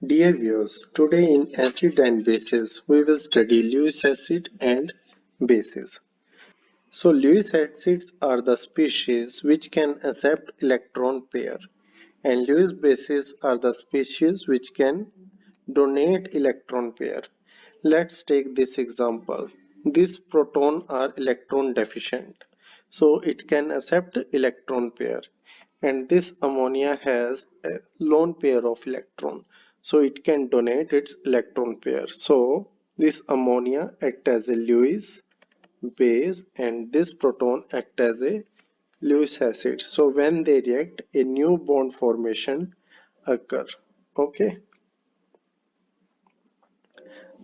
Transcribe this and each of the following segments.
Dear viewers, today in Acid and Bases, we will study Lewis acid and bases. So Lewis acids are the species which can accept electron pair, and Lewis bases are the species which can donate electron pair. Let's take this example. These proton are electron deficient, so it can accept electron pair. And this ammonia has a lone pair of electron, so it can donate its electron pair. So this ammonia act as a Lewis base and this proton act as a Lewis acid. So when they react, a new bond formation occur. Okay.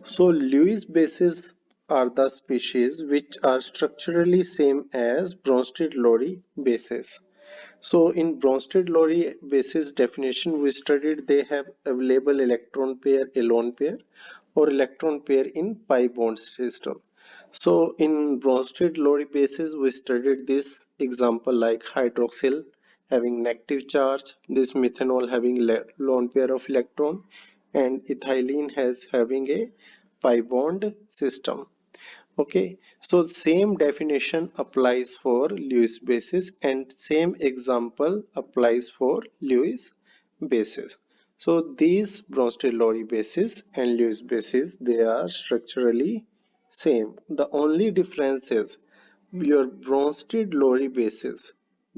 So Lewis bases are the species which are structurally same as Bronsted-Lowry bases. So in Bronsted-Lowry basis definition we studied they have available electron pair, alone pair or electron pair in pi bond system. So in Bronsted-Lowry basis we studied this example like hydroxyl having negative charge, this methanol having lone pair of electron and ethylene has having a pi bond system. Okay, so same definition applies for Lewis basis and same example applies for Lewis basis. So these Bronsted-Lowry basis and Lewis basis they are structurally same. The only difference is your Bronsted-Lowry basis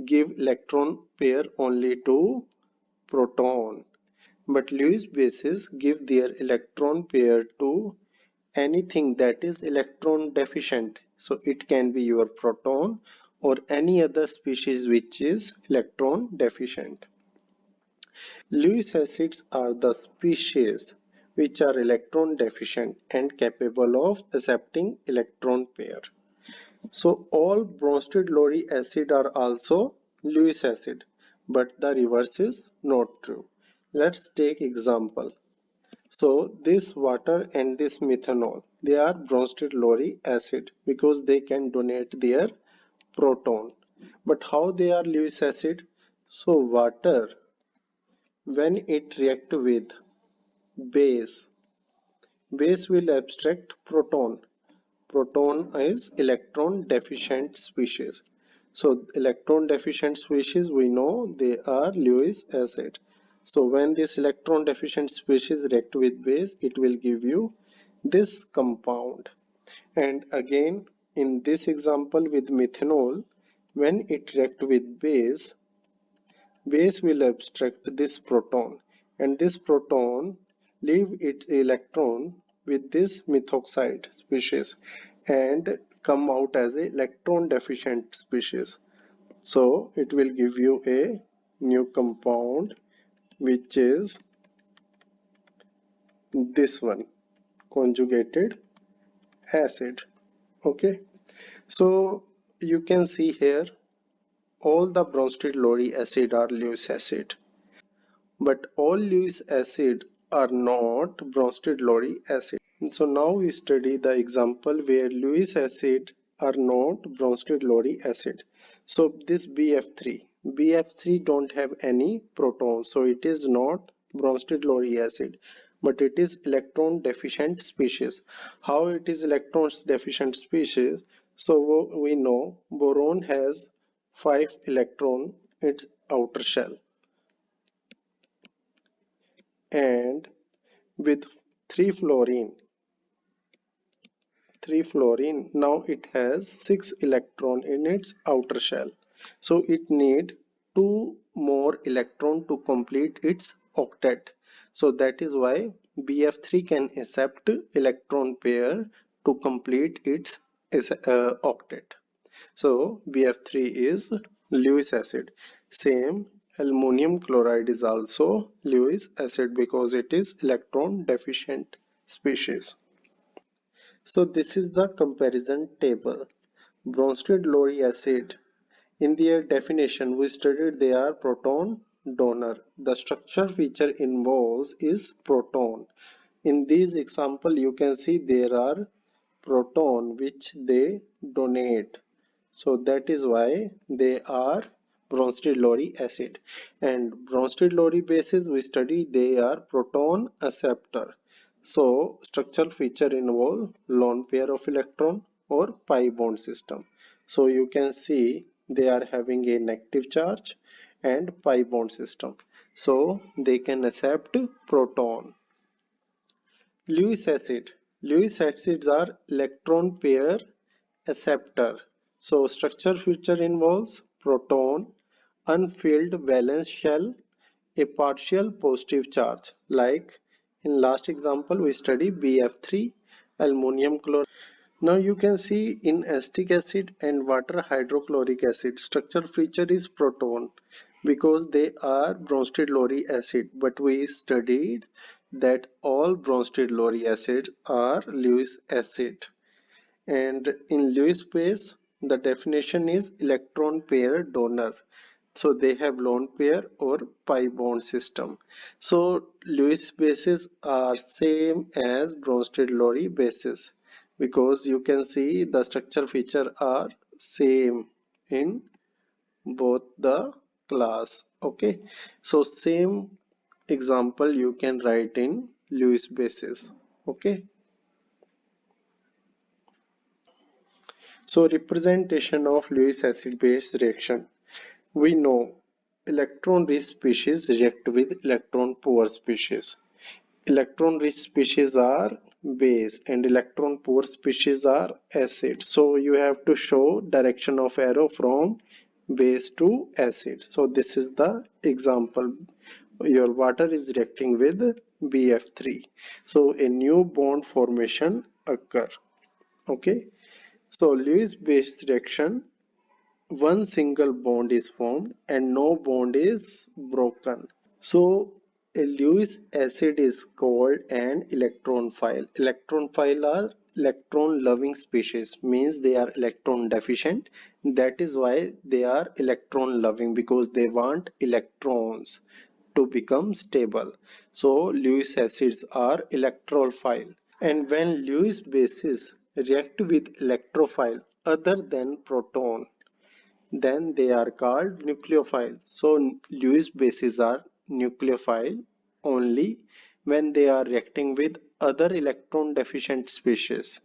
give electron pair only to proton, but Lewis bases give their electron pair to anything that is electron deficient. So it can be your proton or any other species which is electron deficient. Lewis acids are the species which are electron deficient and capable of accepting electron pair. So all Bronsted-Lowry acid are also Lewis acid, but the reverse is not true. Let's take example. So this water and this methanol, they are Bronsted-Lowry acid because they can donate their proton. But how they are Lewis acid? So water, when it react with base, base will abstract proton. Proton is electron deficient species. So electron deficient species we know they are Lewis acid. So when this electron deficient species react with base it will give you this compound. And again in this example with methanol when it react with base will abstract this proton and this proton leave its electron with this methoxide species and come out as a electron deficient species. So it will give you a new compound which is this one, conjugated acid. Okay, so you can see here all the Bronsted-Lowry acid are Lewis acid. But all Lewis acid are not Bronsted-Lowry acid. So now we study the example where Lewis acid are not Bronsted-Lowry acid. So this BF3 don't have any protons, so it is not Bronsted-Lowry acid, but it is electron deficient species. How it is electron deficient species? So we know boron has 5 electron its outer shell and with 3 fluorine 3 fluorine now it has 6 electron in its outer shell, so it need 2 more electron to complete its octet. So that is why BF3 can accept electron pair to complete its octet. So BF3 is Lewis acid. Same aluminum chloride is also Lewis acid because it is electron deficient species. So this is the comparison table. Bronsted-Lowry acid. In their definition, we studied they are proton donor. The structure feature involves is proton. In this example, you can see there are proton which they donate. So that is why they are Bronsted-Lowry acid. And Bronsted-Lowry bases we study, they are proton acceptor. So structural feature involve lone pair of electron or pi bond system. So you can see they are having a negative charge and pi bond system. So they can accept proton. Lewis acid. Lewis acids are electron pair acceptor. So structure feature involves proton, unfilled valence shell, a partial positive charge. Like in last example we study BF3, ammonium chloride. Now you can see in acetic acid and water hydrochloric acid structure feature is proton because they are Bronsted-Lowry acid, but we studied that all Bronsted-Lowry acids are Lewis acid. And in Lewis base the definition is electron pair donor. So they have lone pair or pi bond system. So Lewis bases are same as Bronsted-Lowry bases because you can see the structure feature are same in both the class. Okay, so same example you can write in Lewis bases. Okay, so representation of Lewis acid base reaction. We know electron-rich species react with electron-poor species. Electron-rich species are base and electron-poor species are acid. So you have to show direction of arrow from base to acid. So this is the example. Your water is reacting with BF3. So a new bond formation occur. Okay. So Lewis base reaction, one single bond is formed and no bond is broken. So a Lewis acid is called an electron-phile. Electron-phile are electron-loving species, means they are electron deficient. That is why they are electron-loving because they want electrons to become stable. So Lewis acids are electrophile. And when Lewis bases react with electrophile other than proton, then they are called nucleophile. So Lewis bases are nucleophile only when they are reacting with other electron deficient species,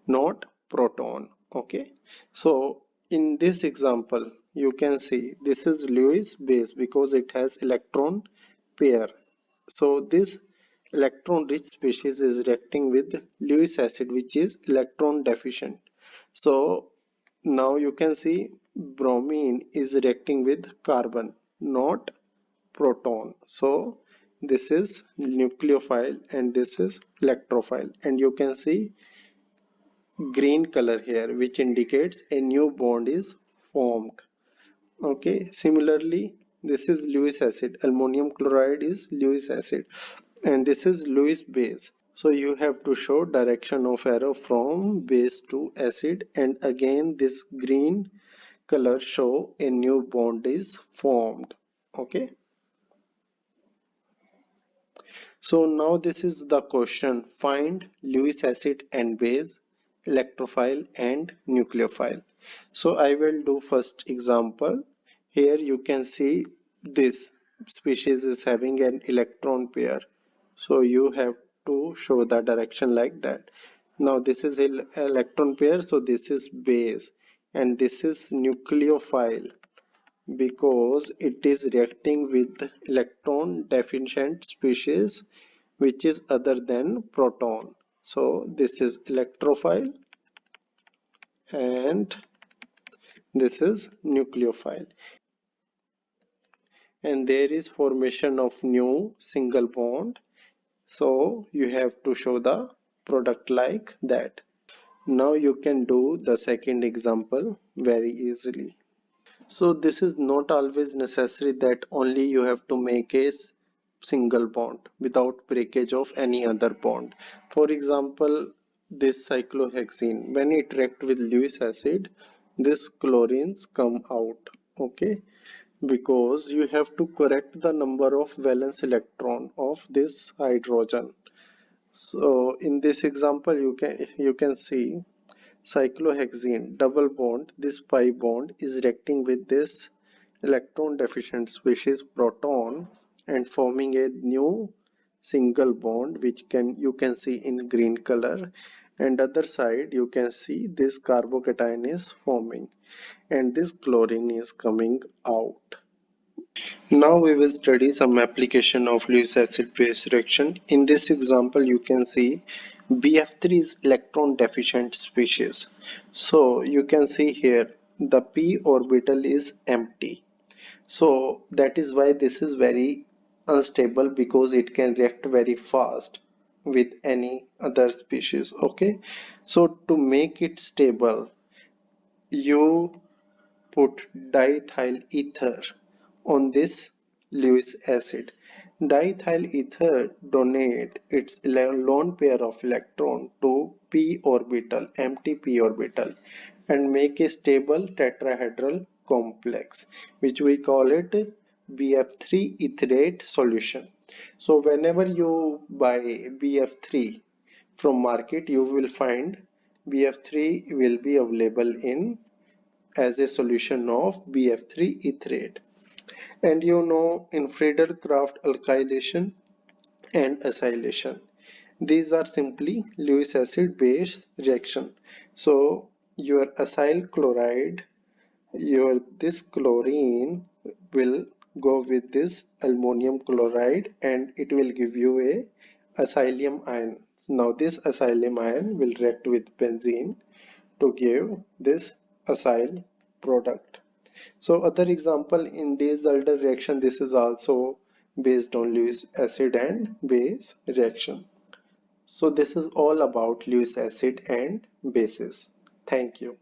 not proton. Okay, so in this example you can see this is Lewis base because it has electron pair. So this electron rich species is reacting with Lewis acid which is electron deficient. So now you can see bromine is reacting with carbon, not proton. So this is nucleophile and this is electrophile, and you can see green color here which indicates a new bond is formed. Okay, similarly this is Lewis acid, ammonium chloride is Lewis acid, and this is Lewis base. So you have to show direction of arrow from base to acid, and again this green color show a new bond is formed. Okay, so now this is the question, find Lewis acid and base, electrophile and nucleophile. So I will do first example. Here you can see this species is having an electron pair, so you have to show the direction like that. Now this is electron pair, so this is base and this is nucleophile because it is reacting with electron deficient species which is other than proton. So this is electrophile and this is nucleophile, and there is formation of new single bond, so you have to show the product like that. Now you can do the second example very easily. So this is not always necessary that only you have to make a single bond without breakage of any other bond. For example, this cyclohexene, when it react with Lewis acid, this chlorines come out. Okay, because you have to correct the number of valence electron of this hydrogen. So in this example you can see cyclohexene double bond, this pi bond is reacting with this electron deficient species proton and forming a new single bond, which you can see in green color, and other side you can see this carbocation is forming and this chlorine is coming out. Now we will study some application of Lewis acid base reaction. In this example you can see BF3 is electron deficient species. So you can see here the p orbital is empty. So that is why this is very unstable, because it can react very fast with any other species. Okay, so to make it stable, you put diethyl ether on this Lewis acid. Diethyl ether donate its lone pair of electron to p orbital, empty p orbital, and make a stable tetrahedral complex, which we call it BF3 etherate solution. So whenever you buy BF3 from market, you will find BF3 will be available in as a solution of BF3 etherate. And you know in Friedel-Crafts alkylation and acylation, these are simply Lewis acid base reaction. So your acyl chloride, your this chlorine will go with this ammonium chloride and it will give you a acylium ion. Now this acylium ion will react with benzene to give this acyl product. So other example in Diels-Alder reaction, this is also based on Lewis acid and base reaction. So this is all about Lewis acid and bases. Thank you.